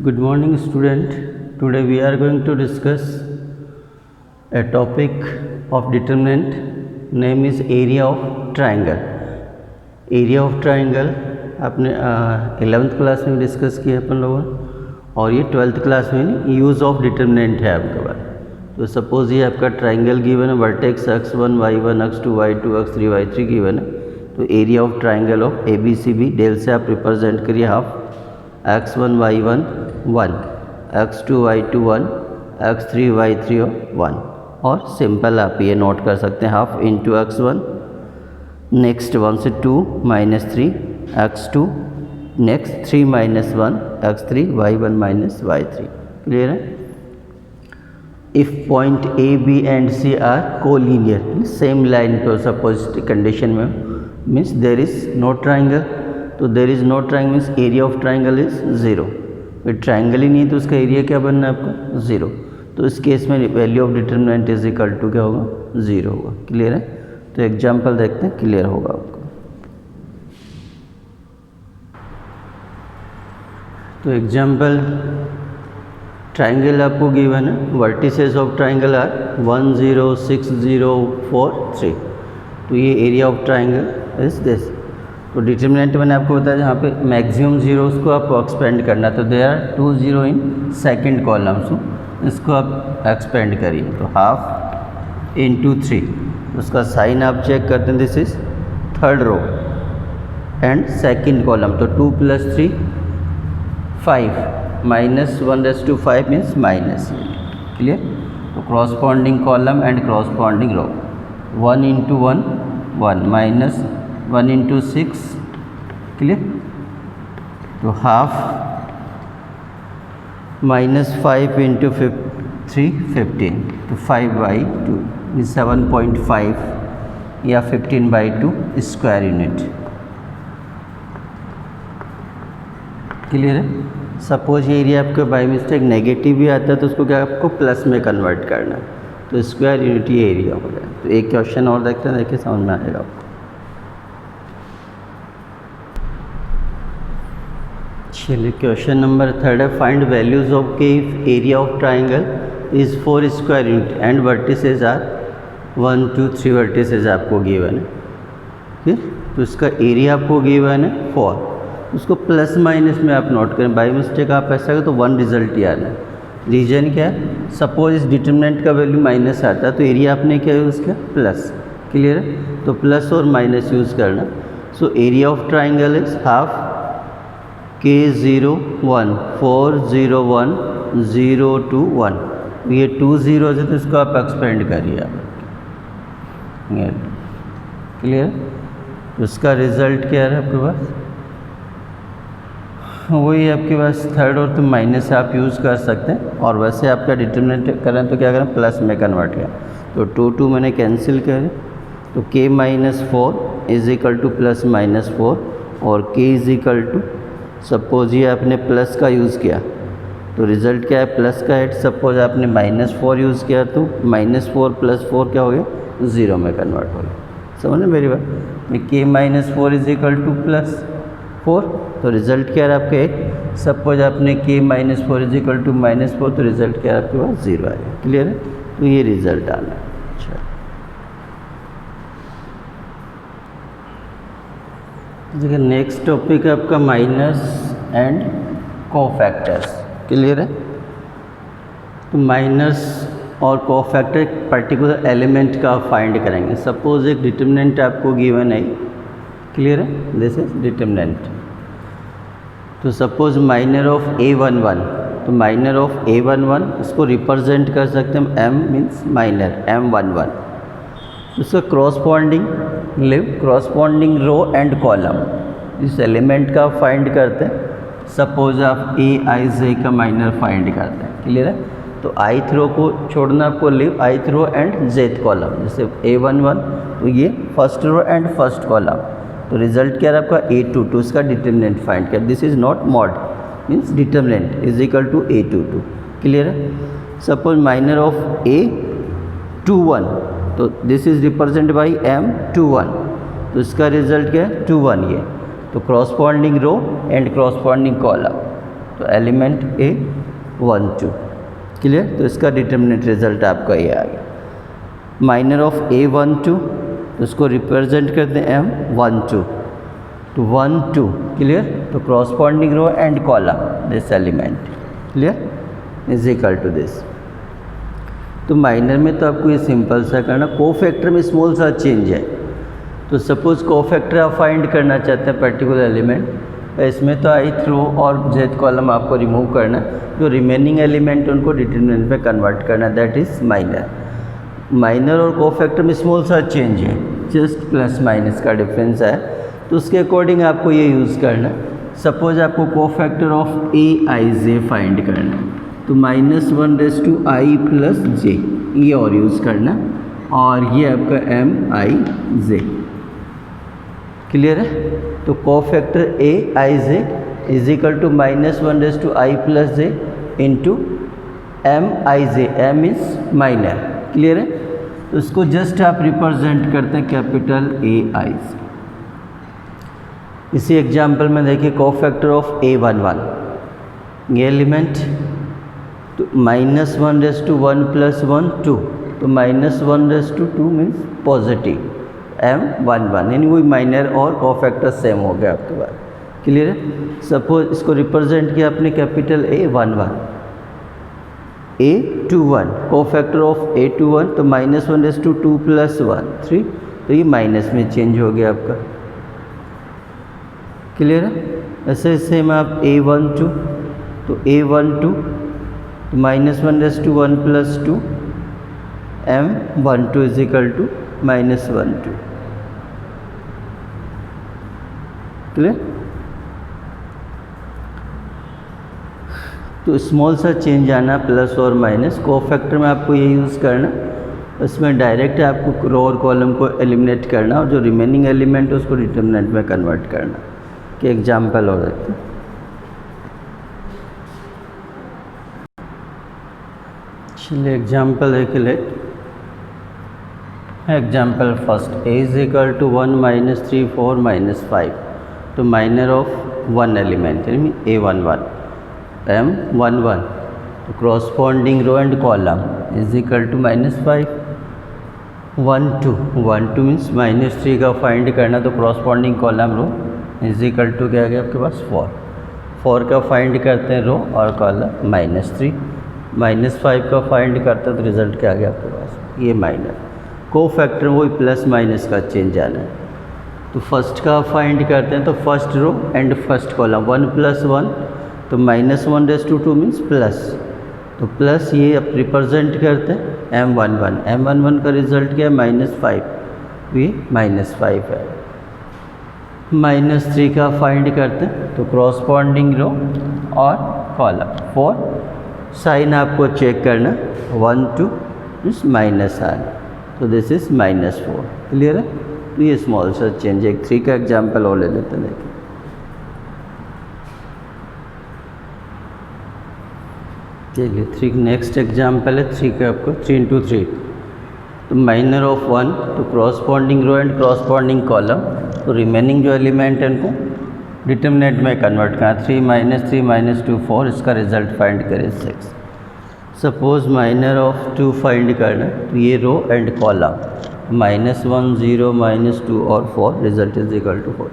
Good morning, student. Today we are going to discuss a topic of determinant. Name is area of triangle. Area of triangle आपने 11th class में discuss किया अपन लोगों ने, और ये 12th class में use of determinant है आपके पास. तो सपोज ये आपका ट्राइंगल गिवन है, vertex x1 y1 x2 y2 x3 y3 given है. तो area of triangle of ABCB del से आप रिप्रेजेंट करिए half x1 y1 1 x2 y2 1 x3 y3 1, और सिंपल आप ये नोट कर सकते हैं हाफ इंटू x1, नेक्स्ट 1 से 2 minus 3 x2, next 3 minus 1 x3 y1 minus y3. Clear है. If point A B and C are collinear same line पे suppose condition में means there is no triangle. तो there is no triangle means area of triangle is zero. फिर triangle ही नहीं है तो उसका एरिया क्या बनना है आपका ज़ीरो. तो इस केस में value of determinant is equal to क्या होगा, ज़ीरो होगा. क्लियर है. तो एग्जांपल देखते हैं, क्लियर होगा आपको. तो एग्जांपल ट्राइंगल आपको गिवन है, वर्टिसेस ऑफ ट्राइंगल आर 1 0 6 0 4 3. तो ये area of triangle is this. तो डिटरमिनेंट मैंने आपको बताया जहाँ पे मैक्सिमम जीरोस को आपको एक्सपेंड करना है. तो there are 2 0 in second column. So इसको आप एक्सपेंड करिए. तो हाफ इंटू 3, उसका साइन आप चेक करते हैं. This is third row and second column. तो 2 + 3 5 माइनस 1/5 मीन्स माइनस. क्लियर. तो corresponding column and corresponding row. 1 into 1 1 minus 1 into 6. Clear. तो हाफ माइनस 5 इंटू 3 15. तो 5/2 7.5 या 15/2 स्क्वायर यूनिट. क्लियर है. सपोज ये एरिया आपका बाई मिस्टेक नेगेटिव भी आता है तो उसको क्या आपको प्लस में कन्वर्ट करना है. तो स्क्वायर यूनिट ये एरिया हो गया. तो एक क्वेश्चन और देखते हैं, देखिए समझ में आएगा आपको. चलिए क्वेश्चन नंबर 3 है, find values of K if area of triangle is 4 square unit and vertices are 1 2 3 vertices आपको गिवन है. ठीक. तो इसका एरिया आपको गिवन है 4. उसको प्लस माइनस में आप नोट करें. बाई मिस्टेक आप ऐसा करें तो 1 रिजल्ट ही आना है. रीजन क्या है, सपोज इस डिटरमिनेंट का वैल्यू माइनस आता है तो एरिया आपने क्या यूज़ किया, प्लस. क्लियर है. तो प्लस और माइनस यूज़ करना. So area of triangle is half K0 1 4 0 1 0 2 1. ये 2 zeros है तो इसको आप एक्सपेंड करिए आप. क्लियर. तो इसका रिजल्ट क्या है आपके पास, वही आपके पास थर्ड और तो माइनस आप यूज़ कर सकते हैं. और वैसे आपका डिटरमिनेंट करें तो क्या करें, प्लस में कन्वर्ट किया. तो 2 मैंने कैंसिल करें. तो K - 4 is equal to plus minus 4 और K is equal to suppose ये आपने प्लस का यूज़ किया तो रिज़ल्ट क्या है, प्लस का है. सपोज आपने -4 यूज़ किया तो -4 + 4 क्या हो गया, 0 में कन्वर्ट हो गया. समझ में मेरी बात. K - 4 is equal to +4. तो रिज़ल्ट क्या है आपका 1. सपोज आपने K - 4 इज इक्वल टू -4 तो रिज़ल्ट क्या है आपके पास 0 आएगा. क्लियर है. तो ये रिज़ल्ट आना है. अच्छा, देखिए नेक्स्ट टॉपिक है आपका माइनस एंड कोफैक्टर्स. क्लियर है. तो माइनस और कोफैक्टर एक पर्टिकुलर एलिमेंट का फाइंड करेंगे. सपोज एक डिटरमिनेंट आपको गिवन है. क्लियर है. This is determinant. तो सपोज माइनर ऑफ A11. तो माइनर ऑफ A11 इसको रिप्रेजेंट कर सकते हैं M मीन्स माइनर M11. उसका corresponding corresponding row and column इस एलिमेंट का फाइंड करते हैं. सपोज आप AIJ का माइनर फाइंड करते हैं. क्लियर है. तो ith रो को छोड़ना आपको leave ith row and jth column. जैसे A11 तो ये first row and first column. तो रिजल्ट क्या है आपका A22. इसका डिटरमिनेंट फाइंड कर. This is not mod means determinant is equal to A22. Clear है. सपोज माइनर ऑफ A21 तो this is represent by M21. तो इसका रिजल्ट क्या है 21. ये तो corresponding row and corresponding column. तो एलिमेंट ए 1 2, क्लियर। तो इसका डिटर्मिनेंट रिजल्ट आपका ये आ गया। माइनर ऑफ ए 1 2, तो इसको रिप्रेजेंट करते हैं एम 1 2, तो 1 2, क्लियर। तो corresponding row and column this element, clear, is equal to this. तो माइनर में तो आपको ये सिंपल सा करना, कोफैक्टर में स्मॉल सा चेंज है। तो सपोज कोफैक्टर आप फाइंड करना चाहते हैं पर्टिकुलर एलिमेंट, इसमें तो ith रो और jth कॉलम आपको रिमूव करना, जो रिमेनिंग एलिमेंट उनको डिटरमिनेंट में कन्वर्ट करना, दैट इज़ माइनर। माइनर और कोफैक्टर में स्मॉल सा चेंज है, जस्ट प्लस माइनस का डिफरेंस है, तो उसके अकॉर्डिंग आपको ये यूज़ करना। सपोज आपको cofactor of A I J find करना है, तो -1/i + j ये और यूज़ करना, और ये आपका mi j, क्लियर है। तो cofactor A I J is equal to -1/i + j into mi j, m is minor, clear है। तो इसको जस्ट आप रिप्रेजेंट करते हैं कैपिटल ए आई से। इसी एग्जाम्पल में देखिए कोफैक्टर ऑफ a11, ये एलिमेंट, तो -1/1 + 1 2, तो -1/2 मीन्स पॉजिटिव, m11, यानी वही माइनर और कोफैक्टर सेम हो गया आपके पास, क्लियर है। सपोज इसको रिप्रेजेंट किया आपने capital A11, A21, cofactor of A21, तो -1/2 + 1 3, तो ये माइनस में चेंज हो गया आपका, क्लियर है। ऐसे सेम आप A12, तो A12 तो -1/1 + 2 m12 is equal to -12, clear. तो स्मॉल सा चेंज आना, प्लस और माइनस। कोफैक्टर में आपको ये यूज़ करना, इसमें डायरेक्ट आपको रो और कॉलम को एलिमिनेट करना, और जो रिमेनिंग एलिमेंट है उसको डिटरमिनेंट में कन्वर्ट करना। कि एग्जाम्पल हो सकते हैं, चलिए एग्जाम्पल देख ले। Example first, a is equal to 1 -3 4 -5, तो माइनर ऑफ वन एलिमेंट यानी a11 m11, तो corresponding row and column is equal to -5 1 2 means -3 का फाइंड करना, तो corresponding column row is equal to क्या आ गया आपके पास 4 का फाइंड करते हैं रो और कॉलम -3, -5 का फाइंड करते हैं तो रिजल्ट क्या आ गया आपके पास, ये माइनर। कोफैक्टर वही प्लस माइनस का चेंज आना है। तो फर्स्ट का फाइंड करते हैं, तो first row and first column 1 + 1, तो -1/2 मीन्स प्लस, तो प्लस ये अब रिप्रेजेंट करते हैं m11 का रिजल्ट क्या है -5, ये -5 है। -3 का फाइंड करते हैं, तो क्रॉसपॉन्डिंग रो और कॉलम 4, साइन आपको चेक करना 1 2 मीन्स माइनस आना, तो दिस इज -4, क्लियर है। तो ये स्मॉल सा चेंज है। 3 का एग्जाम्पल और ले लेते हैं, देखिए चलिए 3 नेक्स्ट एग्जाम्पल है। 3 का आपको 3 × 3, तो माइनर ऑफ 1, तो corresponding row and corresponding column, तो रिमेनिंग जो एलिमेंट है उनको डिटरमिनेंट में कन्वर्ट करना, 3 -3 -2 4, इसका रिजल्ट फाइंड करें 6। सपोज माइनर ऑफ 2 फाइंड करना, तो ये रो एंड कॉलम -1 0 -2 और 4, result is equal to 4।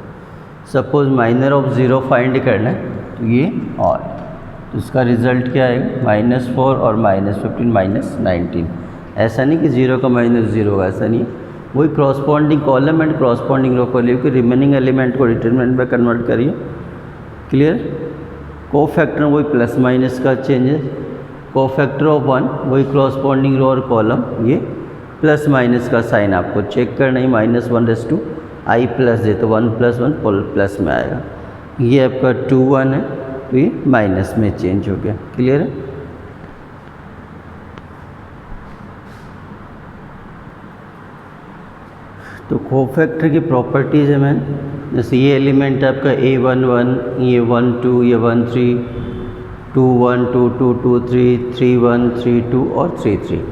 Suppose minor of 0 find करना है, तो ये और, तो इसका रिजल्ट क्या आएगा -4 और -15 -19। ऐसा नहीं कि 0 का -0 होगा, ऐसा नहीं, वही क्रॉसपॉन्डिंग कॉलम एंड क्रॉसपॉन्डिंग रो को लेकर रिमेनिंग एलिमेंट को डिटरमिनेंट में कन्वर्ट करिए, क्लियर। कोफैक्टर वही प्लस माइनस का चेंज है। कोफैक्टर ऑफ 1 वही क्रॉसपॉन्डिंग रो और कॉलम, ये प्लस माइनस का साइन आपको चेक करना ही, -1/2 i + j, तो 1 + 1 प्लस में आएगा। ये आपका 2 1 है, तो ये माइनस में चेंज हो गया, क्लियर है। तो कोफैक्टर की प्रॉपर्टीज़ है मैन, जैसे ये एलिमेंट आपका a11, ये 1 2, ये 1 3, 2 1 2 2 2 3 3 1 3 2 और 3 3,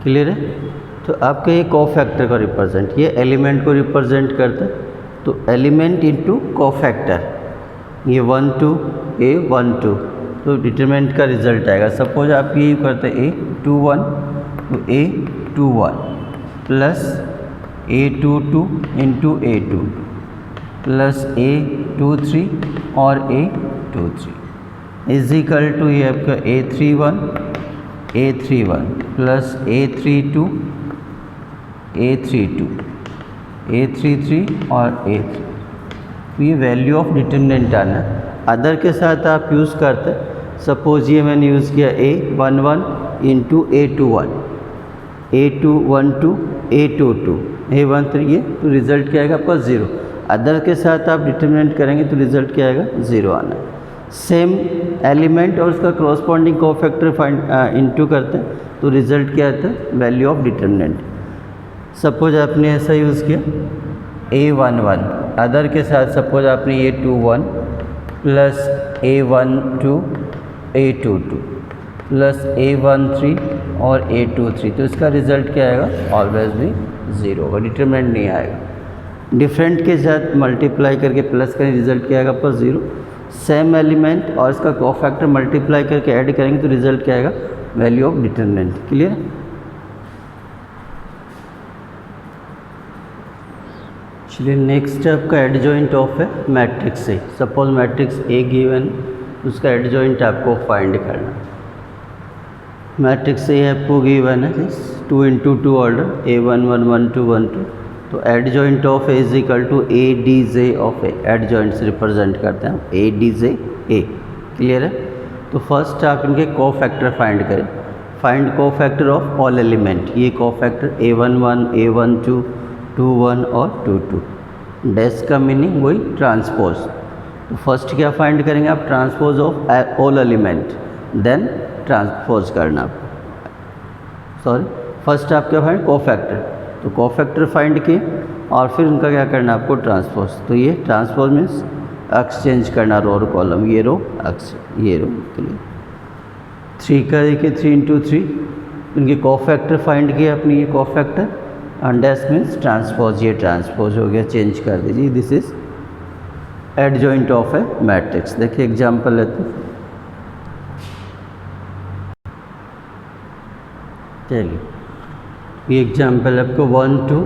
क्लियर है। तो आपका ये कोफैक्टर का रिप्रेजेंट, ये एलिमेंट को रिप्रेजेंट करता है, तो एलिमेंट इनटू कोफैक्टर, ये 1 2 a 1 2, तो डिटरमिनेंट का रिजल्ट आएगा। सपोज आप ये करते A21 तो A21 plus A22 into A22 plus A23 और A23 इज इक्वल टू ये आपका A31 प्लस A32 A33 और A3। तो ये वैल्यू ऑफ डिटरमिनेंट आना। अदर के साथ आप यूज़ करते, सपोज ये मैंने यूज़ किया A11 into A21 A212 A22 A13 ये, तो रिज़ल्ट क्या आएगा आपका 0। अदर के साथ आप डिटरमिनेंट करेंगे तो रिज़ल्ट क्या आएगा 0 आना। सेम एलिमेंट और उसका कॉरस्पॉन्डिंग कोफैक्टर फाइंड इंटू करते हैं तो रिज़ल्ट क्या आता है वैल्यू ऑफ डिटरमिनेंट। सपोज आपने ऐसा यूज़ किया A11 अदर के साथ, सपोज आपने A21 plus A12 A22 plus A13 और A23, तो इसका रिज़ल्ट क्या आएगा ऑलवेज भी 0 होगा, डिटरमिनेंट नहीं आएगा। डिफरेंट के साथ मल्टीप्लाई करके प्लस करें रिज़ल्ट क्या आएगा आपका 0। सेम एलिमेंट और इसका कोफैक्टर मल्टीप्लाई करके ऐड करेंगे तो रिज़ल्ट क्या आएगा वैल्यू ऑफ डिटरमिनेंट। क्लियर? चलिए नेक्स्ट आपका एडजॉइंट ऑफ है matrix A. Suppose matrix A given, उसका एडजॉइंट आपको फाइंड करना। मैट्रिक्स ए आपको गिवन है 2 इंटू 2 ऑर्डर A11 1 2 1 2, तो adjoint of A is equal to ADJ of A. Adjoint से रिप्रेजेंट करते हैं ADJ ए। क्लियर है? तो फर्स्ट आप इनके कोफैक्टर फाइंड करें। Find cofactor of all element. ये कोफैक्टर A11 A12 21 और 22। डैश का मीनिंग वही ट्रांसपोज। तो फर्स्ट क्या फाइंड करेंगे आप transpose of all element, then transpose करना आपको। सॉरी, फर्स्ट आप क्या फाइंड कोफैक्टर, तो कोफैक्टर फाइंड किए और फिर उनका क्या करना आपको ट्रांसपोज। तो ये ट्रांसपोज मीन्स एक्सचेंज करना रो और कॉलम, ये रो ये रो। क्लियर? 3 का देखिए 3 इंटू 3, इनके कोफैक्टर फाइंड किए अपनी, ये cofactor and dash means transpose, ये ट्रांसपोज हो गया, चेंज कर दीजिए। This is adjoint of A matrix. देखिए एग्जांपल लेते हैं। चलिए ये एग्जांपल आपको 1 2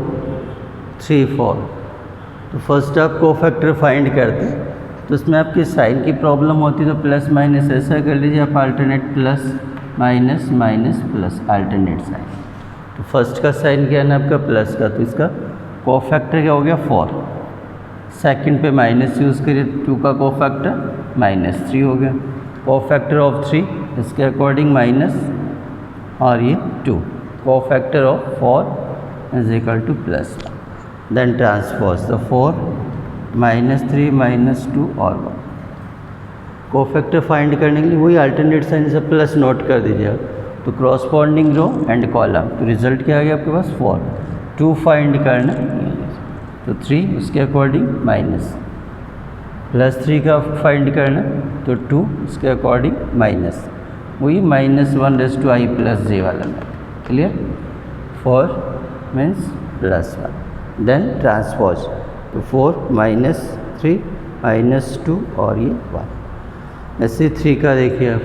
3 4। तो फर्स्ट आप कोफैक्टर फाइंड करते हैं, तो इसमें आपकी साइन की प्रॉब्लम होती है तो प्लस माइनस ऐसा कर लीजिए आप, alternate plus minus minus plus alternate sign. तो फर्स्ट का साइन क्या है ना आपका प्लस का, तो इसका कोफैक्टर क्या हो गया 4। सेकंड पे माइनस यूज़ करिए, 2 का कोफैक्टर -3 हो गया। कोफैक्टर ऑफ 3 इसके अकॉर्डिंग माइनस और ये 2। Cofactor of 4 is equal to plus. Then transpose, तो 4 -3 -2 और 1। कोफैक्टर फाइंड करने के लिए वही अल्टरनेट साइन से प्लस नोट कर दीजिएगा, तो क्रॉसपॉन्डिंग रो एंड कॉलम। तो रिजल्ट क्या आ गया आपके पास 4। 2 फाइंड करना, तो 3 उसके अकॉर्डिंग माइनस, प्लस 3 का फाइंड करना तो 2 उसके अकॉर्डिंग माइनस, वही -1 + j वाला में। क्लियर? 4 मीन्स +1। देन ट्रांसपोज, तो 4 -3 -2 और ये 1। ऐसे 3 का देखिए आप।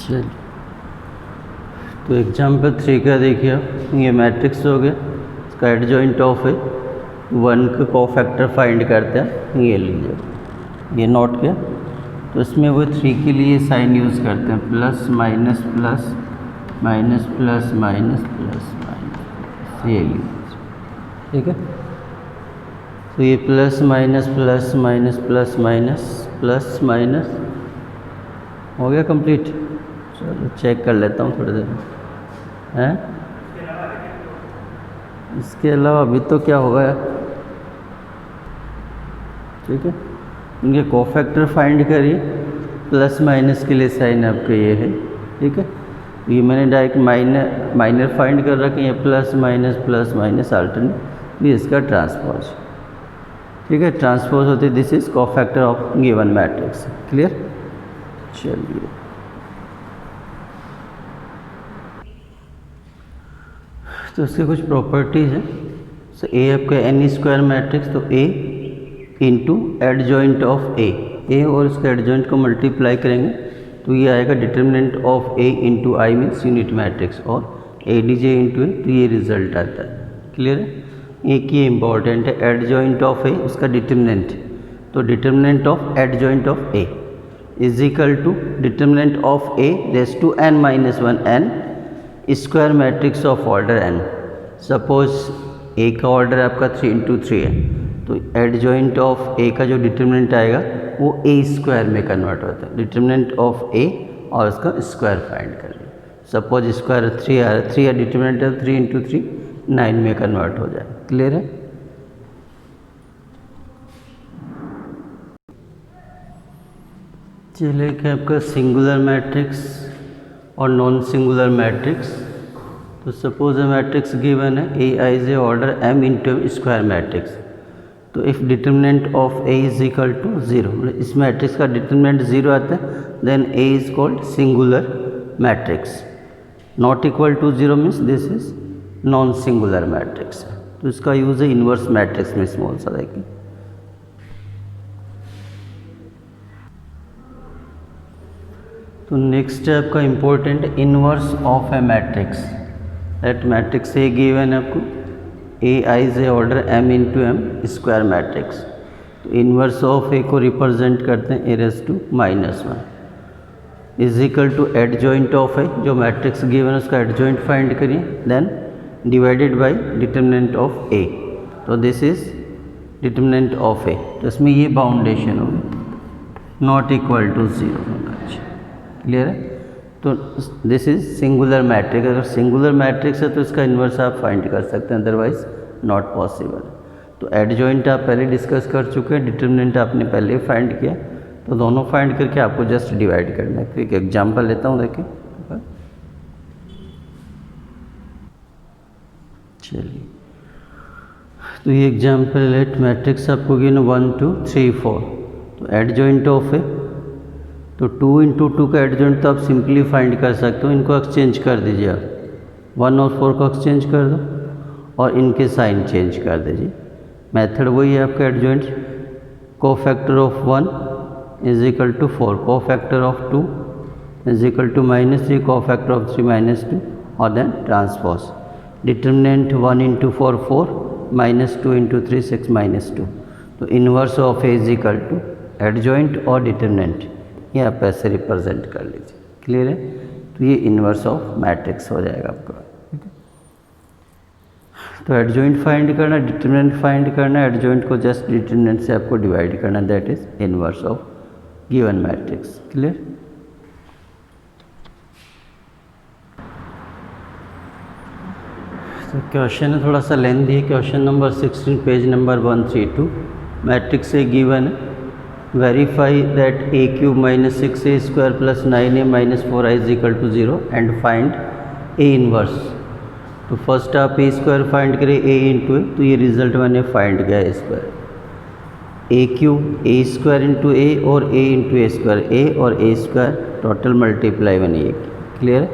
चलिए तो एग्जाम्पल 3 का देखिए आप, ये मैट्रिक्स हो गया, इसका एडजॉइंट ऑफ है 1 का कोफैक्टर फाइंड करते हैं। ये लीजिए, ये नोट किया, तो इसमें वो 3 के लिए साइन यूज़ करते हैं, plus minus plus minus plus minus plus minus, ये लीजिए। ठीक है? तो ये plus minus plus minus plus minus plus minus हो गया कंप्लीट। चलो चेक कर लेता हूँ थोड़ी देर हैं। इसके अलावा अभी तो क्या होगा, ठीक है? इनके कोफैक्टर फाइंड करिए, प्लस माइनस के लिए साइन आपका ये है। ठीक है? ये मैंने डायरेक्ट माइनर फाइंड कर रखे हैं, प्लस माइनस अल्टरनेट, ये इसका ट्रांसपोज। ठीक है? ट्रांसपोज होती है, this is cofactor of given matrix. Clear? चलिए तो इसके कुछ प्रॉपर्टीज़ हैं। सो ए आपका n² मैट्रिक्स, तो ए इंटू एडजॉइंट ऑफ ए और इसके एडजॉइंट को मल्टीप्लाई करेंगे तो ये आएगा determinant of A into I means unit matrix और ए डी जे इंटू ए, तो ये रिजल्ट आता है। क्लियर है। एक ये इंपॉर्टेंट है, एडजॉइंट ऑफ ए उसका डिटर्मिनेंट, तो determinant of adjoint of A is equal to determinant of A raise to n minus one n square matrix of order n। Suppose A का ऑर्डर आपका 3 इंटू 3 है, तो एडजॉइंट ऑफ ए का जो डिटर्मिनेंट आएगा वो ए स्क्वायर में कन्वर्ट होता है। डिटर्मिनेंट ऑफ ए और उसका स्क्वायर फाइंड कर लिया। सपोज स्क्वायर 3 आ रहा है, 3 या डिटर्मिनेंट है 3 इंटू 3 9 में कन्वर्ट हो जाए। क्लियर है। चलिए कि आपका सिंगुलर मैट्रिक्स और नॉन सिंगुलर मैट्रिक्स। तो सपोज ए मैट्रिक्स गिवन है A I is a order m into M square matrix, तो if determinant of A is equal to 0, मतलब इस मैट्रिक्स का डिटर्मिनेंट 0 आता है, then A is called singular matrix. Not equal to 0 means this is non singular matrix. तो इसका use है inverse matrix में स्मॉल सा देखिए। तो नेक्स्ट है आपका important inverse of A matrix. That matrix A given है आपको A I is a order m into M square matrix. तो इन्वर्स ऑफ ए को रिप्रेजेंट करते हैं A raise to minus one is equal to adjoint of A, जो matrix given है उसका adjoint find करिए, then divided by determinant of A. तो this is determinant of A, तो इसमें ये बाउंडेशन होगी नॉट इक्वल टू 0 होगा। क्लियर है। तो दिस इज सिंगुलर मैट्रिक्स। अगर सिंगुलर मैट्रिक्स है तो इसका इन्वर्स आप फाइंड कर सकते हैं, अदरवाइज नॉट पॉसिबल। तो एडजॉइंट आप पहले डिस्कस कर चुके हैं, डिटर्मिनेंट आपने पहले फाइंड किया, तो दोनों फाइंड करके आपको जस्ट डिवाइड करना है। तो एक एग्जाम्पल लेता हूँ, देखिए। चलिए, तो ये एग्जाम्पल लेट मैट्रिक्स आपको गिवन 1 2 3 4, तो एडजॉइंट ऑफ है, तो 2 इंटू 2 का एडजॉइंट तो आप सिंपली फाइंड कर सकते हो। इनको एक्सचेंज कर दीजिए आप, 1 और 4 को एक्सचेंज कर दो और इनके साइन चेंज कर दीजिए। मेथड वही है आपका adjoint. Cofactor of 1 is equal to 4, cofactor of 2 is equal to -3, cofactor of 3 -2 और then transpose. Determinant 1 into 4 4, -2 into 3 6 -2। तो inverse of A is equal to adjoint और डिटर्मिनेंट, ये आप ऐसे रिप्रेजेंट कर लीजिए। क्लियर है। तो ये इन्वर्स ऑफ मैट्रिक्स हो जाएगा आपका। ठीक है। तो एडजॉइंट फाइंड करना, डिटर्मिनेंट फाइंड करना, एडजॉइंट को जस्ट डिटर्मिनेंट से आपको डिवाइड करना, that is inverse of given matrix. Clear. तो क्वेश्चन है थोड़ा सा लेंथी है। Question number 16 page number 132। Matrix A given है, verify that a cube minus 6a square plus 9a minus 4i is equal to 0 and find a inverse। तो first आप ए square find करें a into ए, तो ये result मैंने find किया ए square. ए cube ए square into ए और ए into A square, ए और ए square total multiply बनी है। Clear.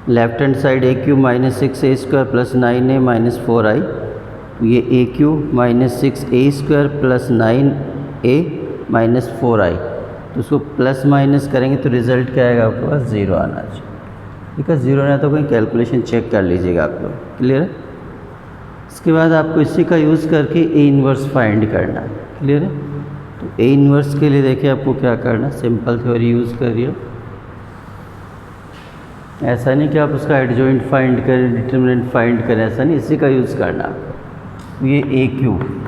Left hand side A cube minus 6a square plus 9a minus 4i, ये A cube minus 6a square plus 9a minus 4i, तो उसको plus minus करेंगे तो result क्या आएगा आपके पास 0 आना चाहिए। ठीक है। 0 आना तो कोई कैलकुलेशन चेक कर लीजिएगा आप लोग। क्लियर है। इसके बाद आपको इसी का यूज़ करके ए इन्वर्स फाइंड करना है। क्लियर है। तो ए इन्वर्स के लिए देखिए आपको क्या करना, सिंपल थ्योरी यूज़ करिए। ऐसा नहीं कि आप उसका एडजॉइंट फाइंड करें, डिटर्मिनेंट फाइंड करें, ऐसा नहीं, इसी का यूज़ करना। ये A cube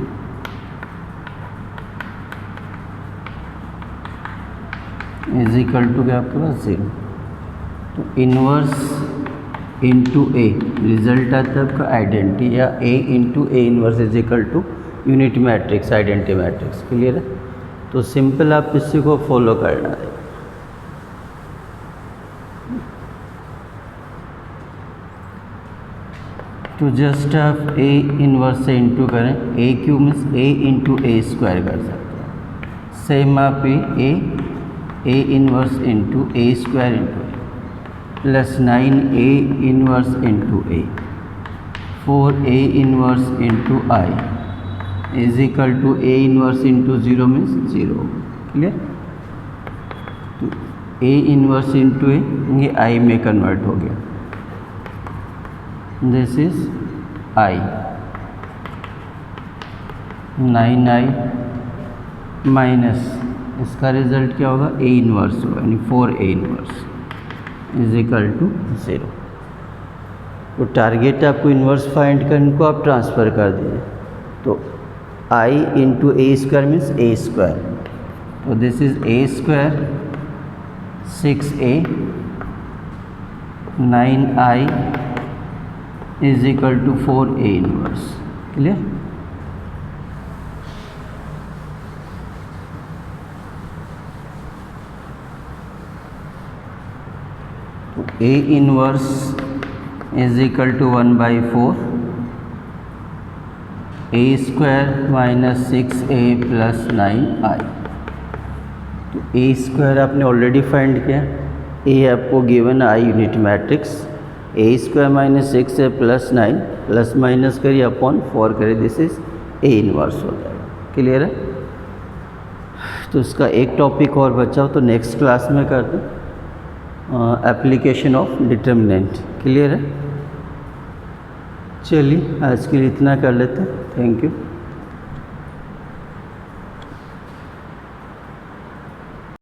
is equal to क्या आपके पास 0, तो इन्वर्स इंटू ए रिजल्ट आता है आपका आइडेंटिटी, या A into A inverse is equal to unit matrix, identity matrix. Clear है। तो सिंपल आप इसी को फॉलो करना है। तो जस्ट आप ए इन्वर्स से इंटू करें, A cube means A into A square कर सकते हैं। सेम आप A inverse into A square into plus 9a inverse into A, 4a inverse into I is equal to A inverse into zero means zero. Clear? तो A inverse into ए ये आई में convert हो गया, this is I, 9i minus इसका result क्या होगा, A inverse होगा, यानी 4a inverse is equal to 0। तो टारगेट आपको इन्वर्स फाइंड करने को आप ट्रांसफ़र कर दीजिए, तो i into A square means A square, तो this is A square 6a 9i is equal to 4a inverse. Clear? तो a inverse is equal to 1/4 a square minus 6a plus 9i। तो a square आपने already find किया, a आपको given I unit matrix, a square minus 6a plus 9 plus minus करिए upon 4 करिए, this is a inverse हो जाएगा। Clear है? तो इसका एक टॉपिक और बचा हो तो नेक्स्ट क्लास में कर दो, एप्लीकेशन ऑफ डिटर्मिनेंट। क्लियर है? चलिए आज के लिए इतना कर लेते हैं। Thank you.